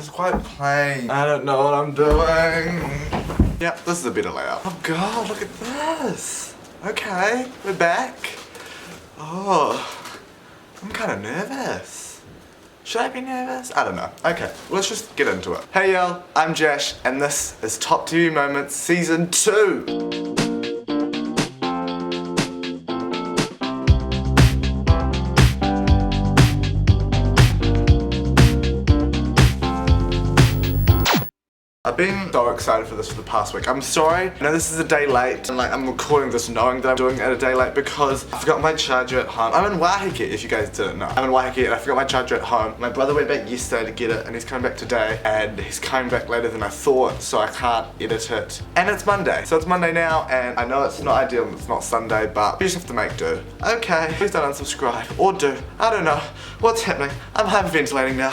It's quite plain. I don't know what I'm doing. Yep, this is a better layout. Oh god, look at this. Okay, we're back. Oh, I'm kind of nervous. Should I be nervous? I don't know. Okay, let's just get into it. Hey y'all, I'm Jash, and this is Top TV Moments Season 2. I've been so excited for this for the past week. I'm sorry, I know this is a day late, and like I'm recording this knowing that I'm doing it at a day late because I forgot my charger at home. I'm in Waiheke, if you guys didn't know. I'm in Waiheke and I forgot my charger at home. My brother went back yesterday to get it and he's coming back today, and he's coming back later than I thought, so I can't edit it. And it's Monday, so it's Monday now, and I know it's not ideal and it's not Sunday, but you just have to make do. Okay, please don't unsubscribe, or do. I don't know. What's happening? I'm hyperventilating now.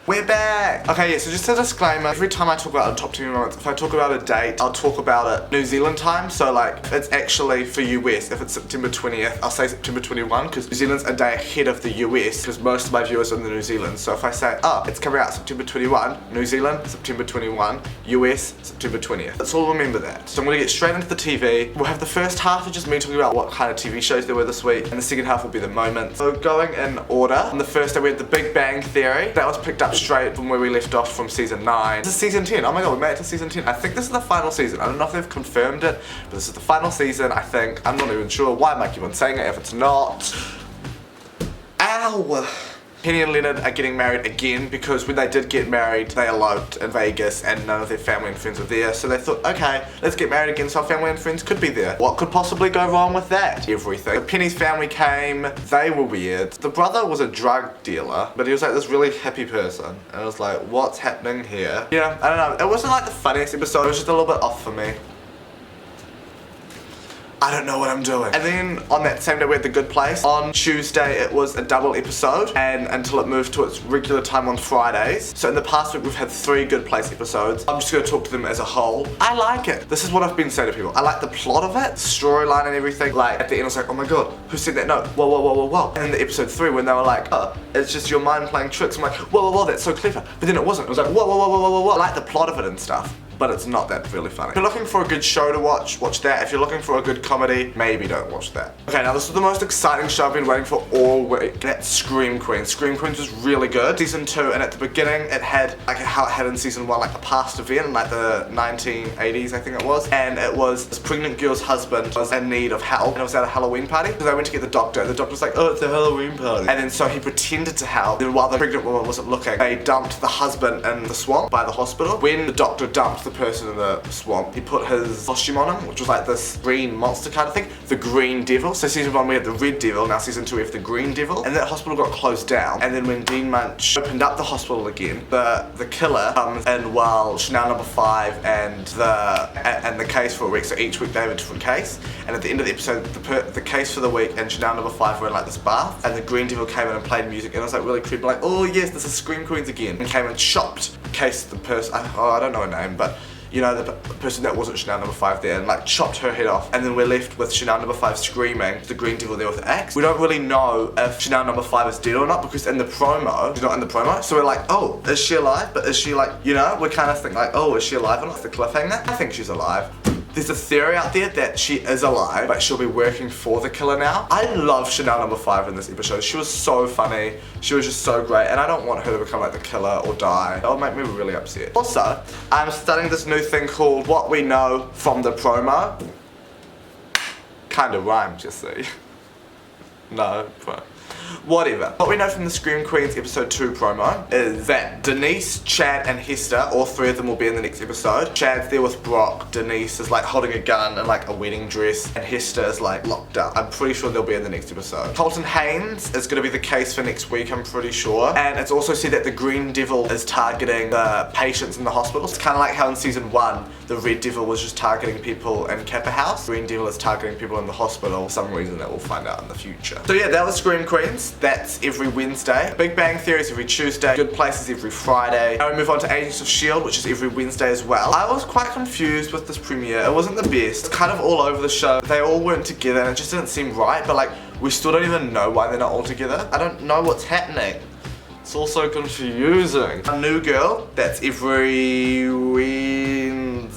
We're back! Okay, yeah, so just a disclaimer, every time I talk about a top 10 moments, if I talk about a date, I'll talk about it New Zealand time, so like, it's actually for US, if it's September 20th, I'll say September 21, because New Zealand's a day ahead of the US, because most of my viewers are in the New Zealand, so if I say, oh, it's coming out September 21, New Zealand, September 21, US, September 20th. Let's all remember that. So I'm gonna get straight into the TV. We'll have the first half of just me talking about what kind of TV shows there were this week, and the second half will be the moments. So going in order, on the first day we had The Big Bang Theory, that was picked up straight from where we left off from season 9. This is season 10. Oh my god, we made it to season 10. I think this is the final season. I don't know if they've confirmed it, but this is the final season, I think. I'm not even sure. Why am I keep on saying it if it's not? Ow! Penny and Leonard are getting married again because when they did get married, they eloped in Vegas and none of their family and friends were there. So they thought, okay, let's get married again so our family and friends could be there. What could possibly go wrong with that? Everything. But Penny's family came, they were weird. The brother was a drug dealer, but he was like this really hippie person. And I was like, what's happening here? Yeah, I don't know. It wasn't like the funniest episode, it was just a little bit off for me. I don't know what I'm doing. And then on that same day we had The Good Place. On Tuesday it was a double episode, and until it moved to its regular time on Fridays. So in the past week we've had 3 Good Place episodes. I'm just gonna talk to them as a whole. I like it. This is what I've been saying to people. I like the plot of it, storyline and everything. Like at the end I was like, oh my god, who sent that note? Whoa, whoa, whoa, whoa, whoa. And in the episode 3 when they were like, oh, it's just your mind playing tricks. I'm like, whoa, whoa, whoa, that's so clever. But then it wasn't. It was like, whoa, whoa, whoa, whoa, whoa, whoa. I like the plot of it and stuff, but it's not that really funny. If you're looking for a good show to watch, watch that. If you're looking for a good comedy, maybe don't watch that. Okay, now this is the most exciting show I've been waiting for all week. That's Scream Queens. Scream Queens was really good. Season 2, and at the beginning it had, like how it had in season 1, like a past event in like the 1980s, I think it was. And it was this pregnant girl's husband was in need of help, and it was at a Halloween party. So they went to get the doctor, and the doctor was like, oh, it's a Halloween party. And then so he pretended to help. Then while the pregnant woman wasn't looking, they dumped the husband in the swamp by the hospital. When the doctor dumped the person in the swamp, he put his costume on him, which was like this green monster kind of thing, the Green Devil. So season 1 we had the Red Devil, now season 2 we have the Green Devil, and that hospital got closed down. And then when Dean Munch opened up the hospital again, the killer comes in while Chanel number 5 and the case for a week. So each week they have a different case, and at the end of the episode the case for the week and Chanel number 5 were in like this bath, and the Green Devil came in and played music, and I was like really creepy, like, oh yes, this is Scream Queens again, and came and chopped case the person, I don't know her name, but you know, the person that wasn't Chanel number 5 there, and like chopped her head off, and then we're left with Chanel number 5 screaming, the Green Devil there with the axe. We don't really know if Chanel number 5 is dead or not, because in the promo, she's not in the promo, so we're like, oh, is she alive? But is she like, you know, we kind of think like, oh, is she alive or not? It's the cliffhanger. I think she's alive. There's a theory out there that she is alive, but she'll be working for the killer now. I love Chanel number 5 in this episode. She was so funny. She was just so great, and I don't want her to become like the killer or die. That would make me really upset. Also, I'm starting this new thing called What We Know from the Promo. Kind of rhymes, you see. No, but whatever. What we know from the Scream Queens episode 2 promo is that Denise, Chad and Hester, all 3 of them will be in the next episode. Chad's there with Brock, Denise is like holding a gun and like a wedding dress, and Hester is like locked up. I'm pretty sure they'll be in the next episode. Colton Haynes is going to be the case for next week, I'm pretty sure. And it's also said that the Green Devil is targeting the patients in the hospital. It's kind of like how in season 1 the Red Devil was just targeting people in Kappa House. Green Devil is targeting people in the hospital for some reason that we'll find out in the future. So yeah, that was Scream Queens. That's every Wednesday. Big Bang Theory is every Tuesday. Good Place is every Friday. Now we move on to Agents of S.H.I.E.L.D., which is every Wednesday as well. I was quite confused with this premiere. It wasn't the best. It's kind of all over the show. They all weren't together and it just didn't seem right, but like, we still don't even know why they're not all together. I don't know what's happening. It's all so confusing. A new girl, that's every Wednesday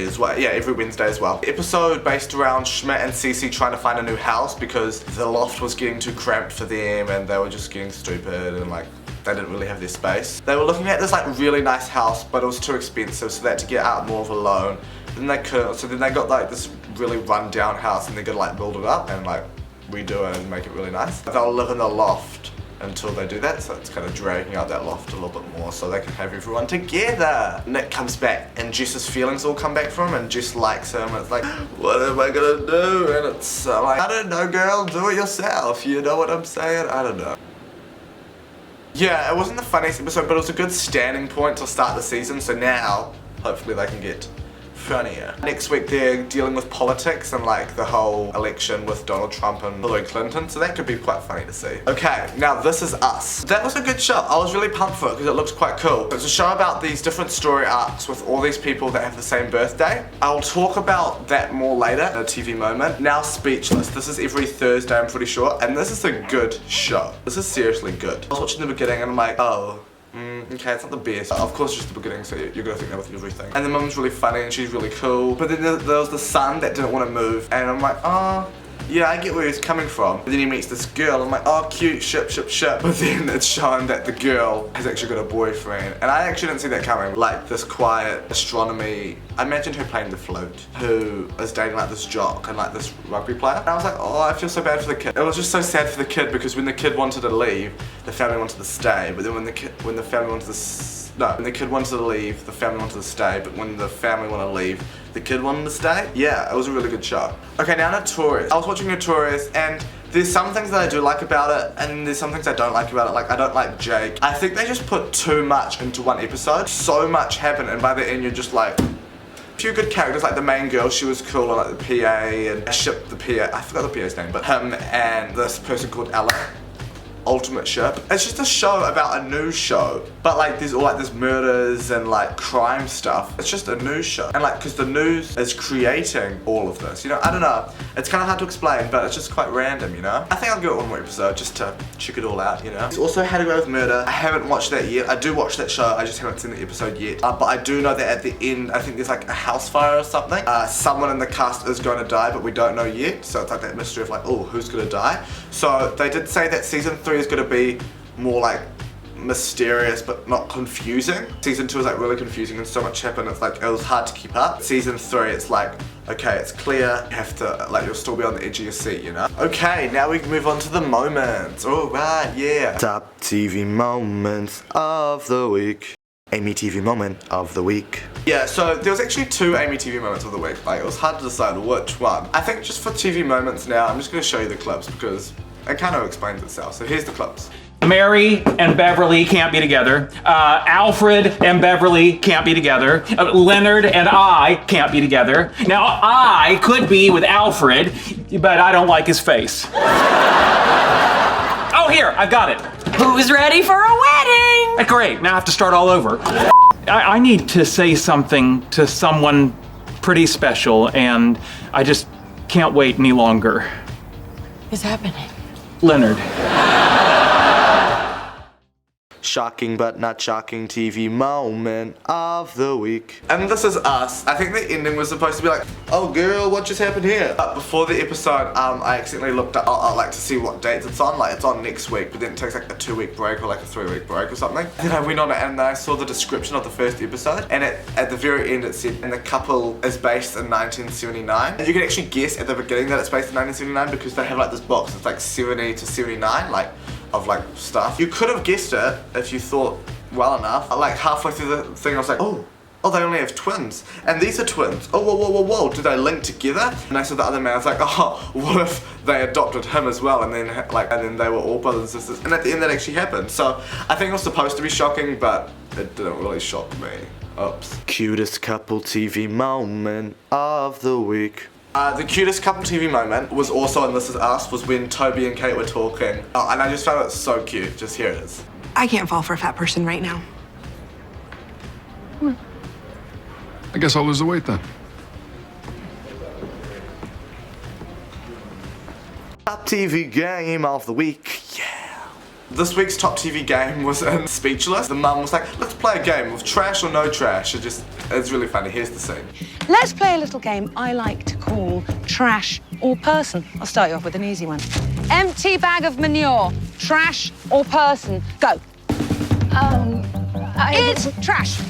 as well. Yeah, every Wednesday as well. Episode based around Schmidt and Cece trying to find a new house because the loft was getting too cramped for them and they were just getting stupid and like they didn't really have their space. They were looking at this like really nice house, but it was too expensive, so they had to get out more of a loan. Then they could, so then they got like this really run down house and they're gonna like build it up and like redo it and make it really nice. They'll live in the loft until they do that, so it's kind of dragging out that loft a little bit more so they can have everyone together. Nick comes back and Jess's feelings all come back for him and Jess likes him and it's like, what am I gonna do? And it's like, I don't know girl, do it yourself, you know what I'm saying? I don't know. Yeah, it wasn't the funniest episode, but it was a good standing point to start the season, so now, hopefully they can get funnier. Next week they're dealing with politics and like the whole election with Donald Trump and Hillary Clinton, so that could be quite funny to see. Okay, now This Is Us. That was a good show. I was really pumped for it because it looked quite cool. It's a show about these different story arcs with all these people that have the same birthday. I'll talk about that more later in a TV moment. Now Speechless. This is every Thursday, I'm pretty sure, and this is a good show. This is seriously good. I was watching the beginning and I'm like, oh. Okay, it's not the best. Of course, it's just the beginning, so you're gonna think that with everything. And the mum's really funny and she's really cool. But then there was the son that didn't want to move, and I'm like, oh, yeah, I get where he's coming from. But then he meets this girl, I'm like, oh, cute, ship. But then it's shown that the girl has actually got a boyfriend. And I actually didn't see that coming. Like this quiet astronomy, I imagined her playing the flute, who is dating like this jock and like this rugby player. And I was like, oh, I feel so bad for the kid. It was just so sad for the kid because when the kid wanted to leave, the family wanted to stay. But then when the kid wanted to leave, the family wanted to stay. But when the family wanted to leave, the kid wanted to stay. Yeah, it was a really good show. Okay, now Notorious. I was watching Notorious and there's some things that I do like about it and there's some things I don't like about it. Like I don't like Jake. I think they just put too much into one episode. So much happened and by the end you're just like, a few good characters, like the main girl, she was cool, and like the PA, and I shipped the PA, I forgot the PA's name, but him and this person called Ella. Ultimate ship. It's just a show about a news show, but like there's all like this murders and like crime stuff. It's just a news show, and like because the news is creating all of this, you know. I don't know. It's kind of hard to explain, but it's just quite random, you know. I think I'll give it one more episode just to check it all out, you know. It's also How to Go with Murder. I haven't watched that yet. I do watch that show. I just haven't seen the episode yet. But I do know that at the end, I think there's like a house fire or something. Someone in the cast is going to die, but we don't know yet. So it's like that mystery of like, oh, who's going to die? So they did say that season 3 is going to be more like mysterious but not confusing. Season 2 is like really confusing and so much happened, it's like it was hard to keep up. Season 3 it's like, okay, it's clear, you have to, like, you'll still be on the edge of your seat, you know? Okay, now we can move on to the moments. Alright, yeah. Top TV moments of the week. Amy TV moment of the week. Yeah, so there was actually 2 Amy TV moments of the week. Like, it was hard to decide which one. I think just for TV moments now, I'm just gonna show you the clips because it kind of explains itself. So here's the clips. Mary and Beverly can't be together. Alfred and Beverly can't be together. Leonard and I can't be together. Now, I could be with Alfred, but I don't like his face. Oh, here, I've got it. Who's ready for a wedding? Great, now I have to start all over. I need to say something to someone pretty special, and I just can't wait any longer. What's happening? Leonard. Shocking but not shocking TV moment of the week. And This Is Us. I think the ending was supposed to be like, oh girl, what just happened here? But before the episode, I accidentally looked up, like to see what dates it's on. Like it's on next week, but then it takes like a 2-week break or like a 3-week break or something. And then I went on it and I saw the description of the first episode, and at the very end it said, and the couple is based in 1979. And you can actually guess at the beginning that it's based in 1979 because they have like this box, it's like 70 to 79, like of like stuff. You could have guessed it if you thought well enough. Like halfway through the thing I was like, oh, they only have twins. And these are twins. Oh, whoa. Do they link together? And I saw the other man, I was like, oh, what if they adopted him as well? And then they were all brothers and sisters. And at the end that actually happened. So I think it was supposed to be shocking, but it didn't really shock me. Oops. Cutest couple TV moment of the week. The cutest couple TV moment was also in This Is Us, was when Toby and Kate were talking. Oh, and I just found it so cute. Just here it is. I can't fall for a fat person right now. I guess I'll lose the weight then. Top TV game of the week. Yeah. This week's top TV game was in Speechless. The mum was like, let's play a game of trash or no trash. It's really funny. Here's the scene. Let's play a little game I like to call trash or person. I'll start you off with an easy one. Empty bag of manure, trash or person? Go. It's trash.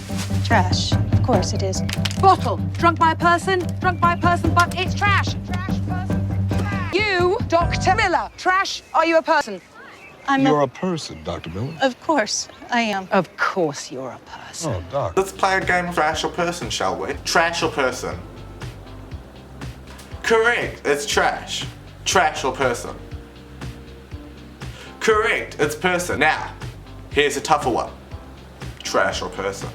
Trash. Of course it is. Bottle, drunk by a person, but it's trash. Trash, person, trash. You, Dr. Miller, trash, are you a person? You're a person, Dr. Miller. Of course I am. Of course you're a person. Oh, Doc. Let's play a game of trash or person, shall we? Trash or person? Correct, it's trash. Trash or person? Correct, it's person. Now, here's a tougher one. Trash or person?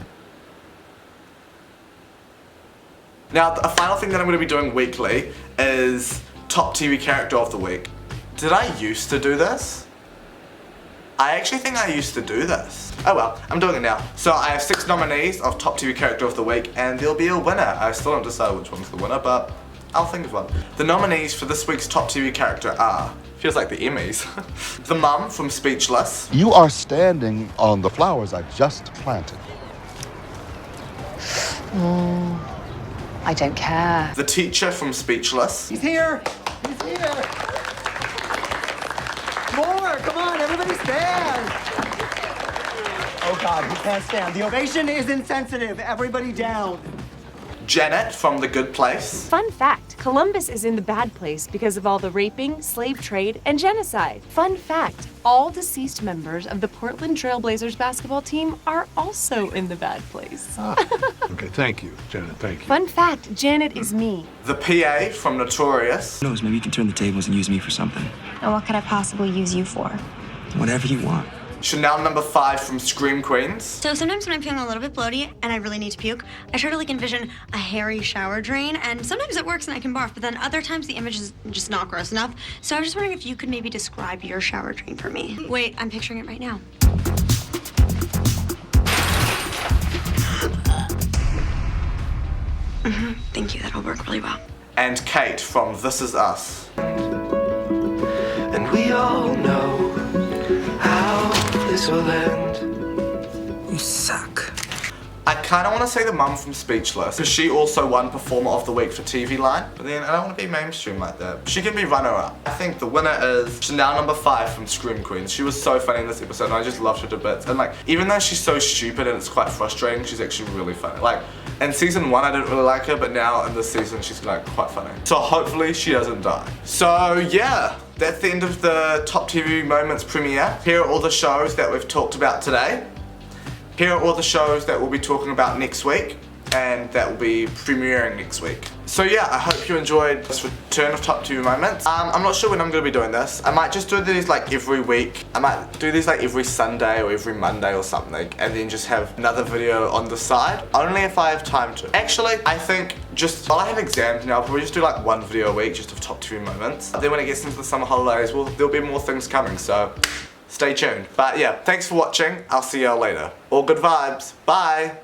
Now, a final thing that I'm going to be doing weekly is top TV character of the week. Did I used to do this? I actually think I used to do this. Oh well, I'm doing it now. So I have 6 nominees of top TV character of the week, and there'll be a winner. I still don't decide which one's the winner, but I'll think of one. The nominees for this week's top TV character are, feels like the Emmys, the mum from Speechless. You are standing on the flowers I just planted. I don't care. The teacher from Speechless. He's here! He's here! More! Come on, everybody stand! Oh God, we can't stand. The ovation is insensitive. Everybody down. Janet from The Good Place. Fun fact, Columbus is in the bad place because of all the raping, slave trade, and genocide. Fun fact, all deceased members of the Portland Trail Blazers basketball team are also in the bad place. Okay, thank you, Janet, thank you. Fun fact, Janet is me. The PA from Notorious. Who knows, maybe you can turn the tables and use me for something. And what could I possibly use you for? Whatever you want. Chanel number 5 from Scream Queens. So sometimes when I'm feeling a little bit bloaty and I really need to puke, I try to envision a hairy shower drain, and sometimes it works and I can barf, but then other times the image is just not gross enough. So I was just wondering if you could maybe describe your shower drain for me. Wait, I'm picturing it right now. Thank you, that'll work really well. And Kate from This Is Us. And we all know how this will end. You suck. I kind of want to say the mum from Speechless, because she also won Performer of the Week for TV Line, but then I don't want to be mainstream like that. She can be runner-up. I think the winner is Chanel number 5 from Scream Queens. She was so funny in this episode, and I just loved her to bits. And like, even though she's so stupid and it's quite frustrating, she's actually really funny. Like, in season 1 I didn't really like her, but now in this season she's like quite funny. So hopefully she doesn't die. So yeah, that's the end of the Top TV Moments premiere. Here are all the shows that we've talked about today. Here are all the shows that we'll be talking about next week and that will be premiering next week. So yeah, I hope you enjoyed this return of Top TV Moments. I'm not sure when I'm going to be doing this. I might just do these like every week. I might do these like every Sunday or every Monday or something, and then just have another video on the side. Only if I have time to. Actually, I think just while I have exams now, I'll probably just do like 1 video a week just of Top TV Moments. Then when it gets into the summer holidays, well, there'll be more things coming, so stay tuned. But yeah, thanks for watching. I'll see y'all later. All good vibes. Bye.